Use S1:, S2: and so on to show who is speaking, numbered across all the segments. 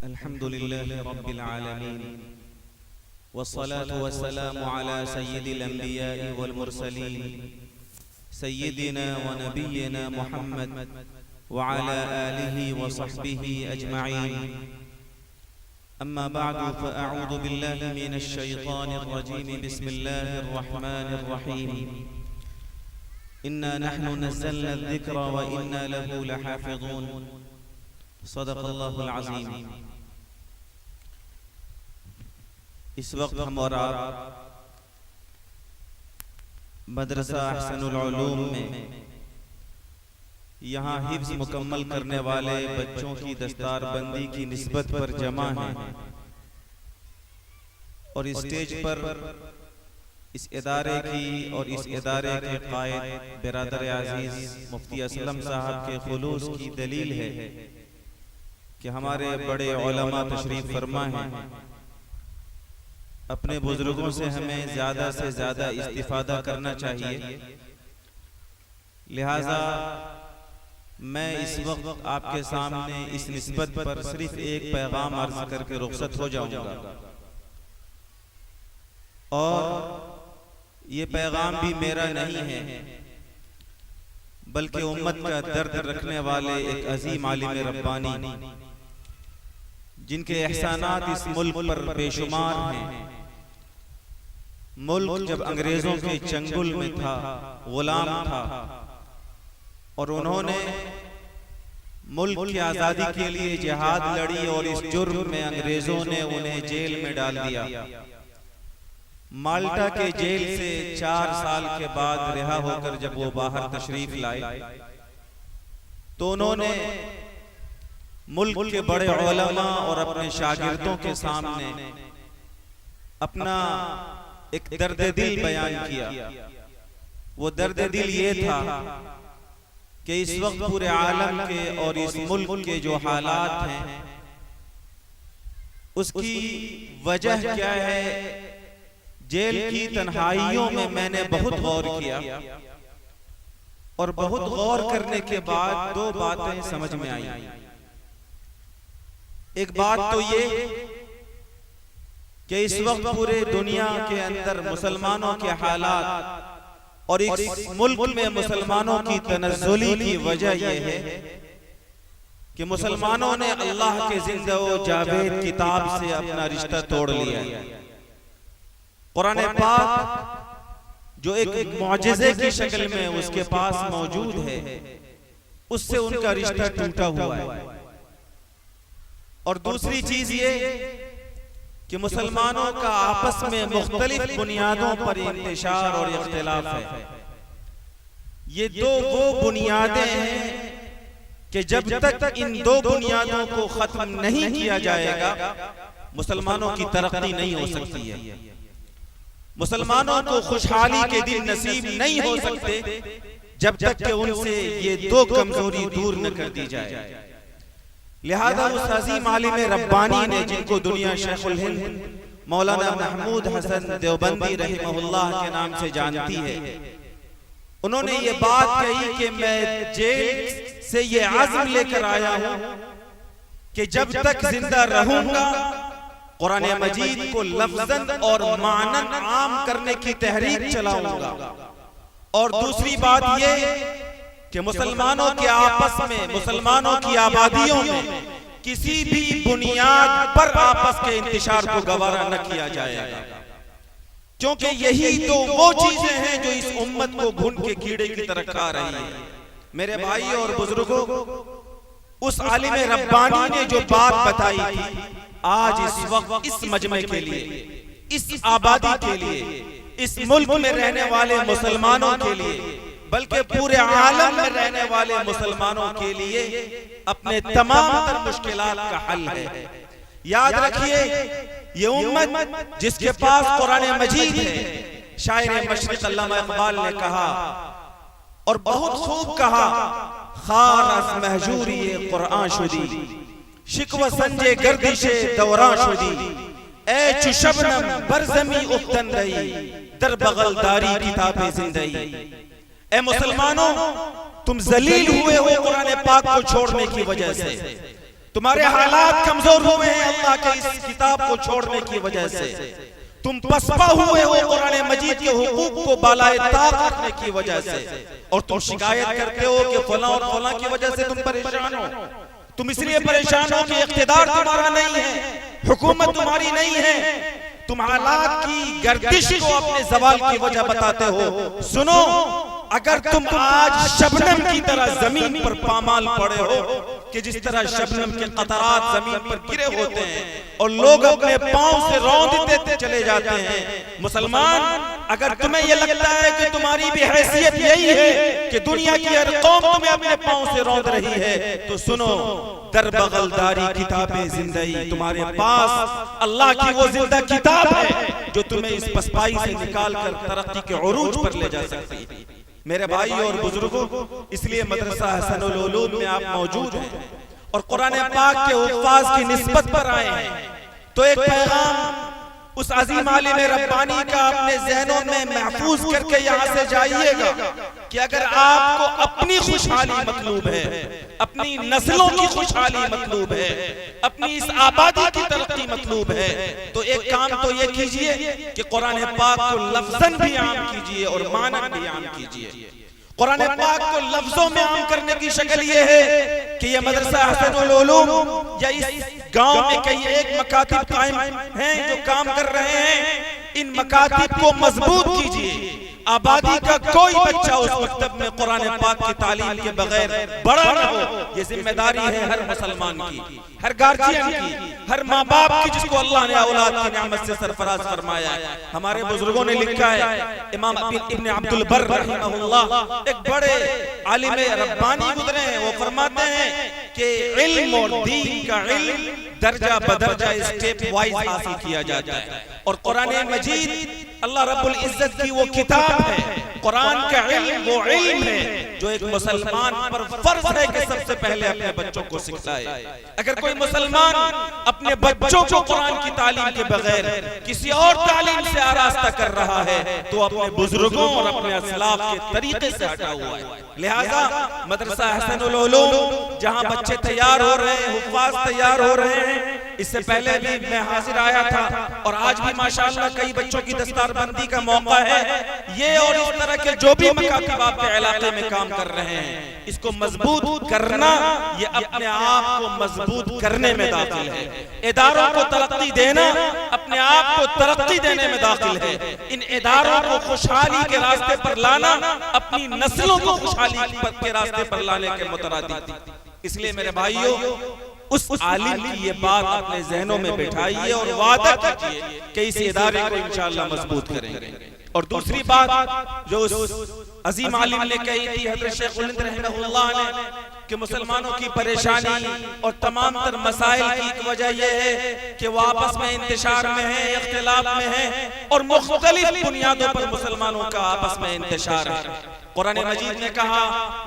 S1: الحمد لله رب العالمين والصلاة والسلام على سيد الأنبياء والمرسلين سيدنا ونبينا محمد وعلى آله وصحبه أجمعين. أما بعد فأعوذ بالله من الشيطان الرجيم. بسم الله الرحمن الرحيم. إنا نحن نزلنا الذكر وإنا له لحافظون. صدق اللہ العظیم. اس وقت ہم اور آپ مدرسہ احسن العلوم میں یہاں حفظ مکمل کرنے والے بچوں کی دستار بندی کی نسبت پر جمع ہیں اور اسٹیج پر اس ادارے کی اور اس ادارے کے قائد برادر عزیز مفتی اسلم صاحب کے خلوص کی دلیل ہے کہ ہمارے بڑے علماء تشریف فرما ہیں. اپنے بزرگوں سے ہمیں زیادہ سے زیادہ استفادہ کرنا چاہیے. لہذا میں اس وقت آپ کے سامنے اس نسبت پر صرف ایک پیغام عرض کر کے رخصت ہو جاؤں گا، اور یہ پیغام بھی میرا نہیں ہے بلکہ امت کا درد رکھنے والے ایک عظیم عالم ربانی جن کے احسانات اس ملک پر بے شمار ہیں. ملک جب انگریزوں کے چنگل میں تھا، غلام تھا، اور انہوں نے ملک کی آزادی کے لیے جہاد لڑی اور اس جرم میں انگریزوں نے انہیں جیل میں ڈال دیا. مالٹا کے جیل سے 4 سال کے بعد رہا ہو کر جب وہ باہر تشریف لائے تو انہوں نے ملک کے بڑے علماء اور اپنے شاگردوں کے سامنے اپنا ایک درد دل بیان کیا. وہ درد دل یہ تھا کہ اس وقت پورے عالم کے اور اس ملک کے جو حالات ہیں اس کی وجہ کیا ہے. جیل کی تنہائیوں میں نے بہت غور کیا اور بہت غور کرنے کے بعد 2 باتیں سمجھ میں آئیں. ایک بات تو یہ کہ اس وقت پورے دنیا کے اندر مسلمانوں کے حالات اور اس ملک میں مسلمانوں کی تنزلی کی وجہ یہ ہے کہ مسلمانوں نے اللہ کے زندہ و جاوید کتاب سے اپنا رشتہ توڑ لیا. قرآن پاک جو ایک معجزے کی شکل میں اس کے پاس موجود ہے، اس سے ان کا رشتہ ٹوٹا ہوا ہے. اور دوسری چیز یہ کہ مسلمانوں کا آپس میں مختلف بنیادوں پر انتشار اور اختلاف ہے. یہ 2 وہ بنیادیں ہیں کہ جب تک ان 2 بنیادوں کو ختم نہیں کیا جائے گا مسلمانوں کی ترقی نہیں ہو سکتی ہے. مسلمانوں کو خوشحالی کے دن نصیب نہیں ہو سکتے جب تک کہ ان سے یہ 2 کمزوری دور نہ کر دی جائے. لہذا اس عظیم عالم ربانی نے جن کو دنیا شیخ الہند مولانا محمود حسن دیوبندی رحمہ اللہ کے نام سے جانتی ہے، انہوں نے یہ بات کہی کہ میں جیل سے یہ عزم لے کر آیا ہوں کہ جب تک زندہ رہوں گا قرآن مجید کو لفظاً اور معناً عام کرنے کی تحریک چلاؤں گا. اور دوسری بات یہ کہ مسلمانوں کے آپس میں، مسلمانوں کی آبادیوں میں کسی بھی بنیاد پر آپس کے انتشار کو گوارا نہ کیا جائے گا، کیونکہ یہی تو وہ چیزیں ہیں جو اس امت کو گھن کے کیڑے کی طرح کھا رہی ہیں. میرے بھائی اور بزرگوں، اس عالم ربانی نے جو بات بتائی تھی آج اس وقت اس مجمع کے لیے، اس آبادی کے لیے، اس ملک میں رہنے والے مسلمانوں کے لیے، بلکہ پورے عالم میں رہنے والے مسلمانوں کے لیے اپنے تمام تر مشکلات کا حل ہے. یاد رکھیے یہ امت جس کے پاس قرآن مجید ہے، شاعر مشرق علامہ اقبال نے کہا اور بہت خوب کہا، خار از محجوری قرآن شدی، شکوہ سنجے گردش دوران شدی، اے چو شبنم برزمی افتن رہی، در بغل داری کتاب زندگی. اے مسلمانوں، تم ذلیل ہوئے ہو قرآن پاک کو چھوڑنے کی وجہ سے. تمہارے حالات کمزور ہوئے ہیں کے اس کتاب کو چھوڑنے کی وجہ سے، تم پسپا ہوئے ہو قرآن مجید کے حقوق کو بالائے طاق رکھنے کی وجہ سے، اور تم شکایت کرتے ہو کہ فلاں اور فلاں کی وجہ سے تم پریشان ہو۔ تم اس لیے پریشان ہو کہ اقتدار تمہارا نہیں ہے، حکومت تمہاری نہیں ہے، تم حالات کی گردش کو اپنے زوال کی وجہ بتاتے ہو۔ سنو، اگر تم آج شبنم کی طرح زمین پر پامال پڑے ہو کہ جس طرح شبنم کے قطرات زمین پر گرے ہوتے ہیں اور لوگ اپنے پاؤں سے روند دیتے چلے جاتے ہیں، مسلمان اگر تمہیں یہ لگتا ہے کہ تمہاری بھی حیثیت یہی ہے کہ دنیا کی ہر قوم تمہیں اپنے پاؤں سے روند رہی ہے، تو سنو، در بغل داری کتاب زندگی، تمہارے پاس اللہ کی وہ زندہ کتاب ہے جو تمہیں اس پسپائی سے نکال کر ترقی کے عروج پر لے جا سکتی ہے۔ میرے بھائی اور بزرگوں، اس لیے مدرسہ حسن العلوم میں آپ موجود ہیں اور قرآن پاک کے حفاظ کی نسبت پر آئے ہیں، تو ایک پیغام اس عظیم عالم ربانی کا اپنے ذہنوں میں محفوظ کر کے یہاں سے جائیے گا کہ اگر آپ کو اپنی خوشحالی مطلوب ہے، اپنی نسلوں کی خوشحالی مطلوب ہے، اپنی اس آبادی کی ترقی مطلوب ہے، تو ایک کام تو یہ کیجئے کہ قرآن پاک کو لفظاً بھی عام کیجئے اور معنی بھی عام کیجئے۔ قرآن پاک کو لفظوں میں عام کرنے کی شکل یہ ہے کہ یہ مدرسہ حسن العلوم یا اس گاؤں میں کئی ایک مکاتب قائم ہیں جو کام کر رہے ہیں، ان مکاتب کو مضبوط کیجئے۔ آبادی کا کوئی بچہ اس مکتب میں قرآن پاک کی تعلیم کے بغیر بڑا نہ ہو، یہ ذمہ داری ہے ہر مسلمان کی، ہر گارجین کی، ہر ماں باپ کی جس کو اللہ نے اولاد کی نعمت سے سرفراز فرمایا ہے۔ ہمارے بزرگوں نے لکھا ہے، امام ابن عبد البر رحمہ اللہ ایک بڑے عالم ربانی گزرے ہیں، وہ فرماتے ہیں کہ علم اور دین کا علم درجہ بدرجہ اسٹیپ وائز حاصل کیا جاتا ہے، اور قرآن مجید اللہ رب العزت کی وہ کتاب ہے، قرآن کا علم وہ علم ہے جو ایک مسلمان پر فرض ہے کہ سب سے پہلے اپنے بچوں کو سکھائے۔ اگر کوئی مسلمان اپنے بچوں کو قرآن کی تعلیم کے بغیر کسی اور تعلیم سے آراستہ کر رہا ہے تو اپنے بزرگوں اور اپنے اسلاف کے طریقے سے ہٹا ہوا ہے۔ لہٰذا مدرسہ حسن العلوم جہاں بچے تیار ہو رہے ہیں، حفاظ تیار ہو رہے ہیں، اس سے پہلے بھی میں حاضر آیا تھا اور آج بھی ماشاءاللہ کئی بچوں کی دستار بندی کا موقع ہے۔ یہ اور اس طرح کے جو بھی مکاتب آپ کے علاقے میں کام کر رہے ہیں، اس کو مضبوط کرنا یہ اپنے آپ کو مضبوط کرنے میں داخل ہے۔ اداروں کو ترقی دینا اپنے آپ کو ترقی دینے میں داخل ہے۔ ان اداروں کو خوشحالی کے راستے پر لانا اپنی نسلوں کو خوشحالی کے راستے پر لانے کے مترادف۔ اس لیے میرے بھائیوں، اس عالم کی یہ بات اپنے ذہنوں میں بٹھائیے اور وعدہ کیجئے کہ اس ادارے کو انشاءاللہ مضبوط کریں گے۔ اور دوسری بات جو اس عظیم عالم نے کہی تھی حضرت شیخ الہند رحمہ اللہ نے کہ مسلمانوں کی پریشانی اور تمام تر مسائل کی ایک وجہ یہ ہے کہ وہ آپس میں انتشار میں ہیں، اختلاف میں ہیں، اور مختلف بنیادوں پر مسلمانوں کا آپس میں انتشار ہے۔ قرآن مجید نے کہا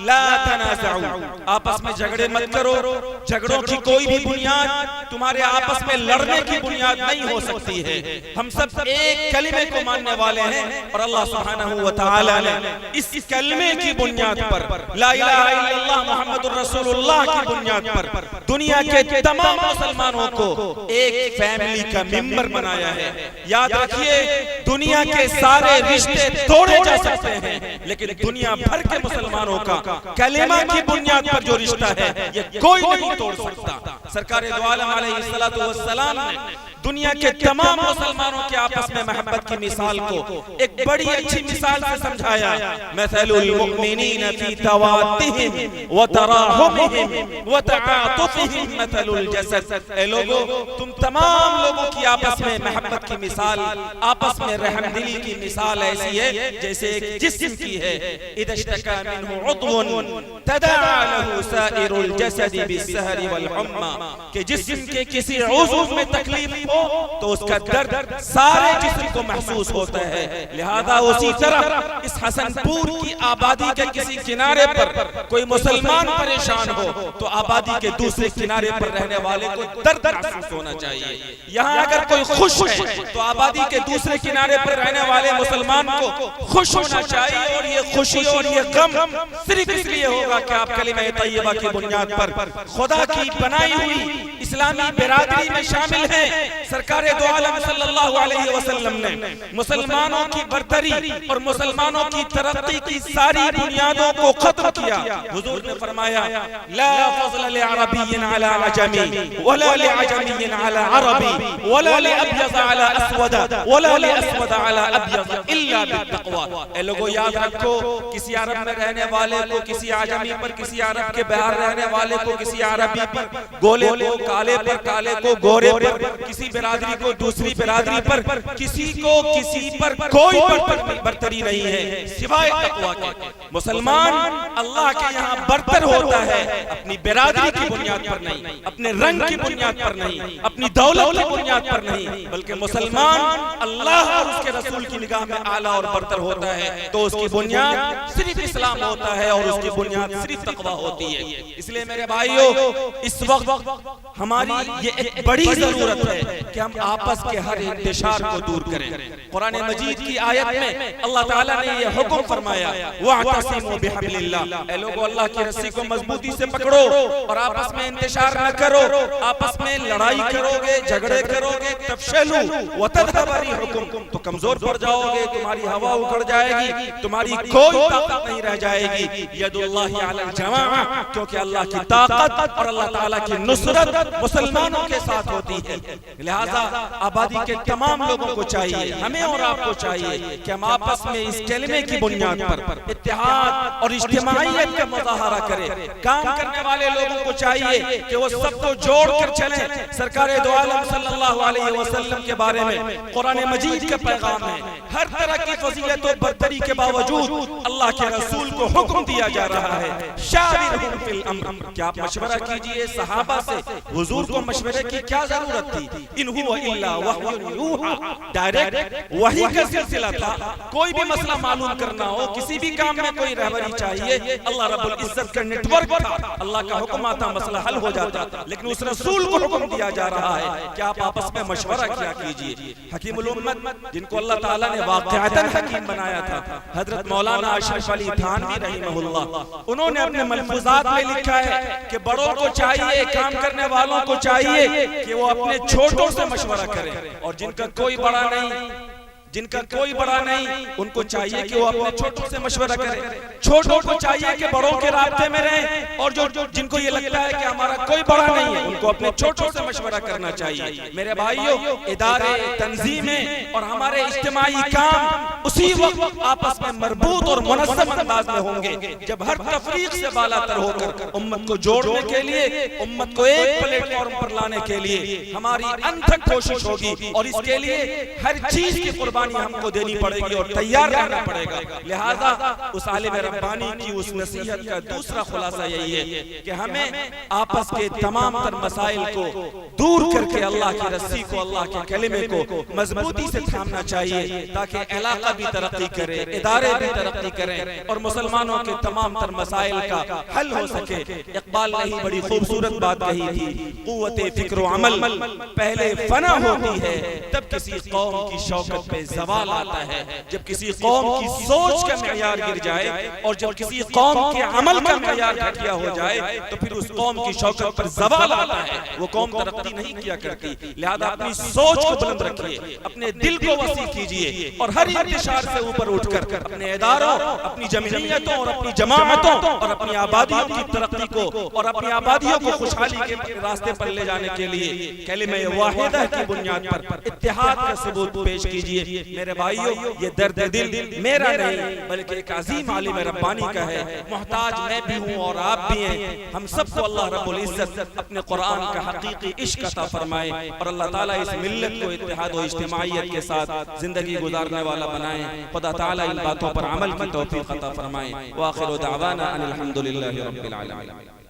S1: لا تنازعوا، آپس میں جھگڑے مت کرو، جھگڑوں کی کوئی بھی بنیاد تمہارے آپس میں لڑنے کی بنیاد نہیں ہو سکتی ہے۔ ہم سب ایک کلمے کو ماننے والے ہیں اور اللہ سبحانہ وتعالی نے اس کلمے کی بنیاد پر، لا الہ الا اللہ محمد رسول اللہ کی بنیاد پر دنیا کے تمام مسلمانوں کو ایک فیملی کا ممبر بنایا ہے۔ یاد رکھیے، دنیا کے سارے رشتے توڑے جا سکتے ہیں لیکن دنیا بھر کے مسلمانوں کا کلمہ کی بنیاد پر جو رشتہ ہے یہ کوئی نہیں توڑ سکتا۔ سرکار دو عالم علیہ السلام نے دنیا کے تمام مسلمانوں کے آپس میں محبت کی مثال کو ایک بڑی اچھی مثال سے سمجھایا۔ مثل المؤمنین فی توادہم وتراحمہم وتعاطفہم مثل الجسد۔ اے لوگو، تم تمام لوگوں کی آپس میں محبت کی مثال، آپس میں رحم دلی کی مثال ایسی ہے جیسے ایک جسم کی ہے۔ اذا اشتکا منہ عضو تداعی لہ سائر الجسد بالسہر والحمى، کہ جسم کے کسی عضو میں تکلیف ہو تو اس کا درد سارے جسم کو محسوس ہوتا ہے۔ لہذا اسی طرح اس حسن پور کی آبادی کے کسی کنارے پر کوئی مسلمان پریشان ہو تو آبادی کے دوسرے کنارے پر رہنے والے کو درد محسوس ہونا چاہیے۔ یہاں اگر کوئی خوش ہے تو آبادی کے دوسرے کنارے پر رہنے والے مسلمان کو خوش ہونا چاہیے، اور یہ خوشی اور یہ غم صرف اس لیے ہوگا کہ آپ کلمہ طیبہ کی بنیاد پر خدا کی بنائی ہوئی اسلامی برادری میں شامل ہیں، سرکار دو عالم صلی اللہ علیہ وسلم نے مسلمانوں کی برتری اور مسلمانوں کی ترقی کی ساری بنیادوں کو ختم کیا۔ حضور نے فرمایا لا فضل لعربی علی عجمی ولا لعجمی علی عربی ولا لأبیض علی اسود ولا لأسود علی ابیض الا بالتقوی۔ اے لوگوں یاد رکھو، کسی عرب میں رہنے والے کو کسی عجمی پر، کسی عرب کے باہر رہنے والے کو کسی عربی پر، گولے کو کالے پر، کالے کو گورے پر، کسی برادری کو دوسری برادری پر، کسی کو کسی پر کوئی برتری نہیں ہے سوائے تقوی کے۔ مسلمان اللہ کے یہاں برتر ہوتا ہے اپنی برادری کی بنیاد پر نہیں، اپنے رنگ کی بنیاد پر نہیں، اپنی دولت کی بنیاد پر نہیں، بلکہ مسلمان اللہ اور اس کے رسول کی نگاہ میں اعلیٰ اور برتر ہوتا ہے تو اس کی بنیاد صرف اسلام ہوتا ہے اور اس کی بنیاد صرف تقوی ہوتی ہے۔ اس لئے میرے بھائیو، اس وقت ہماری یہ ایک بڑی ضرورت ہے کہ ہم آپس کے ہر انتشار کو دور کریں۔ قرآن مجید کی آیت میں اللہ تعالیٰ نے یہ حکم فرمایا وَاعْتَصِمُوا بِحَبْلِ اللَّهِ، اے لوگو اللہ کی رسی کو مضبوطی سے پکڑو اور آپس میں انتشار نہ کرو، آپس میں لڑائی کرو گے، جھگڑے کرو گے، تفشلوا وَتَذْهَبَ رِيحُكُمْ، تو کمزور پڑ جاؤ گے، تمہاری ہوا اکھڑ جائے گی، تمہاری کوئی طاقت نہیں رہ جائے گی۔ ید اللہ علی الجماعہ، کیونکہ اللہ کی طاقت اور اللہ تعالیٰ کی نصرت مسلمانوں کے ساتھ ہوتی ہے۔ لہٰذا آبادی کے تمام لوگوں کو چاہیے، ہمیں اور آپ کو چاہیے کہ ہم آپس میں اس کلمے کی بنیاد پر اتحاد اور اجتماعیت کا مظاہرہ کریں۔ کام کرنے والے لوگوں کو چاہیے کہ وہ سب کو جوڑ کر چلیں۔ سرکار دو عالم صلی اللہ علیہ وسلم کے بارے میں قرآن مجید کا پیغام ہے، ہر طرح کی فضیلت و برتری کے باوجود اللہ کے رسول کو حکم دیا جا رہا ہے شاورہم فی الامر، کہ آپ مشورہ کیجئے صحابہ سے۔ حضور کو مشورے کی کیا ضرورت تھی؟ ان ہوا الا وحی یوحا، ڈائریکٹ وحی کا سلسلہ تھا۔ کوئی بھی مسئلہ معلوم کرنا ہو، کسی بھی کام میں کوئی رہبری چاہیے، اللہ رب العزت کا نیٹ ورک تھا، اللہ کا حکم آتا مسئلہ حل ہو جاتا، لیکن اس رسول کو حکم دیا جا رہا ہے کہ آپ آپس میں مشورہ کیا کیجئے۔ حکیم الامت جن کو اللہ تعالیٰ نے واقعتاً حکیم بنایا تھا، حضرت مولانا اشرف علی تھانوی رحمہ اللہ، انہوں نے اپنے ملفوظات میں لکھا ہے کہ بڑوں کو چاہیے، کام کرنے والوں کو چاہیے کہ وہ اپنے چھوٹوں سے مشورہ کریں، اور جن کا کوئی بڑا نہیں ان کو چاہیے کہ وہ اپنے چھوٹوں سے مشورہ کریں۔ چھوٹوں کو چاہیے کہ بڑوں کے رابطے میں رہیں، اور جن کو یہ لگتا ہے کہ ہمارا کوئی بڑا نہیں ہے ان کو اپنے چھوٹوں سے مشورہ کرنا چاہیے۔ میرے بھائیو، ادارے، تنظیمیں اور ہمارے اجتماعی کام اسی وقت آپس میں مربوط اور منظم انداز میں ہوں گے جب ہر تفریق سے بالا تر ہو کر امت کو جوڑنے کے لیے، امت کو ایک پلیٹ فارم پر لانے کے لیے ہماری انتھک کوشش ہوگی، اور اس کے لیے ہر چیز کی قربانی ہم کو دینی پڑے گی اور تیار رہنا پڑے گا۔ لہذا اس عالم ربانی کی اس نصیحت کا دوسرا خلاصہ یہی ہے کہ ہمیں آپس کے تمام تر مسائل کو دور کر کے اللہ کی رسی کو، اللہ کے کلمے کو مضبوطی سے تھامنا چاہیے، تاکہ علاقہ بھی ترقی کرے، ادارے بھی ترقی کریں، اور مسلمانوں کے تمام تر مسائل کا حل ہو سکے۔ اقبال نے ہی بڑی خوبصورت بات کہی تھی، قوت فکر و عمل پہلے فنا ہوتی ہے، تب کسی قوم کی شوکت پہ زوال آتا ہے۔ جب کسی قوم کی سوچ کا معیار گر جائے اور جب کسی قوم کے عمل کا معیار گھٹیا ہو جائے تو پھر اس قوم کی شوکت پر زوال آتا ہے، وہ قوم ترقی نہیں کیا کرتی۔ لہذا اپنی سوچ کو بلند رکھیے، اپنے دل کو وسیع کیجئے، اور ہر انتشار سے اوپر اٹھ کر اپنے اداروں، اپنی جمعیتوں اور اپنی جماعتوں اور اپنی آبادیوں کی ترقی کو اور اپنی آبادیوں کو خوشحالی کے راستے پر لے جانے کے لیے کلمہ واحدہ کی بنیاد پر اتحاد کا ثبوت پیش کیجئے۔ میرے بھائیو، یہ درد دل میرا نہیں بلکہ ایک عظیم عالم ربانی کا ہے۔ محتاج میں بھی ہوں اور آپ بھی ہیں۔ ہم سب کو اللہ رب العزت اپنے قرآن کا حقیقی عشق عطا فرمائے، اور اللہ تعالیٰ اس ملت کو اتحاد و اجتماعیت کے ساتھ زندگی گزارنے والا بنائے۔ خدا تعالیٰ ان باتوں پر عمل کی توفیق عطا فرمائے۔ وآخر دعوانا ان الحمدللہ رب العالمین۔